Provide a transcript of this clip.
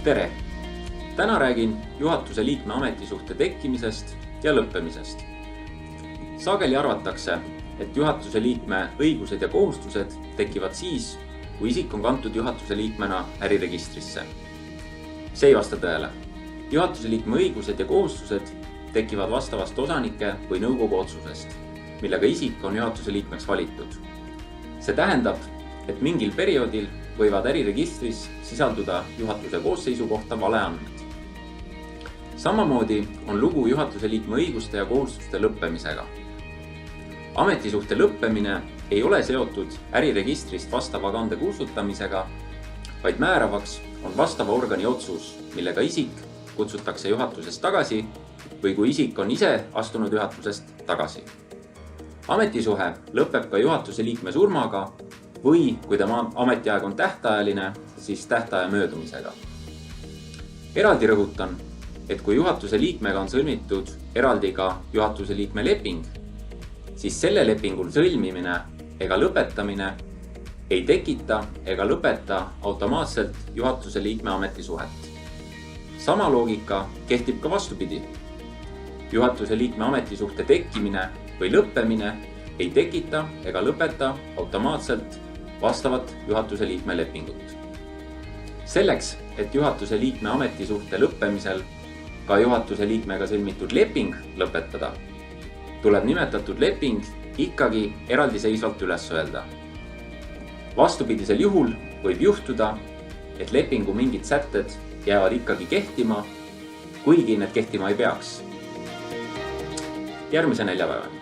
Tere! Täna räägin juhatuse liikme ametisuhte tekkimisest ja lõppemisest. Sageli arvatakse, et juhatuse liikme õigused ja kohustused tekivad siis, kui isik on kantud juhatuse liikmena äriregistrisse. See ei vasta tõele. Juhatuse liikme õigused ja kohustused tekivad vastavast osanike või nõukogu otsusest, millega isik on juhatuse liikmeks valitud. See tähendab, et mingil perioodil võivad äriregistris sisalduda juhatuse koosseisu kohta valeandmed. Samamoodi on lugu juhatuse liikme õiguste ja kohustuste lõppemisega. Ametisuhte lõppemine ei ole seotud äriregistrist vastava kande kustutamisega, vaid määravaks on vastava organi otsus, millega isik kutsutakse juhatusest tagasi või kui isik on ise astunud juhatusest tagasi. Ametisuhe lõpeb ka juhatuse liikme surmaga või kui tema ametiaeg on tähtajaline, siis tähtaja möödumisega. Eraldi rõhutan, et kui juhatuse liikmega on sõlmitud eraldi ka juhatuse liikme leping, siis selle lepingul sõlmimine ega lõpetamine ei tekita ega lõpeta automaatselt juhatuse liikme ametisuhet. Sama loogika kehtib ka vastupidi. Juhatuse liikme ametisuhte tekkimine või lõppemine ei tekita ega lõpeta automaatselt vastavat juhatuse liikme lepingut. Selleks, et juhatuse liikme ametisuhte lõppemisel ka juhatuse liikmega sõlmitud leping lõpetada, tuleb nimetatud leping ikkagi eraldiseisvalt üles öelda. Vastupidisel juhul võib juhtuda, et lepingu mingid sätted jäävad ikkagi kehtima, kuigi need kehtima ei peaks. Järgmise neljapäevani!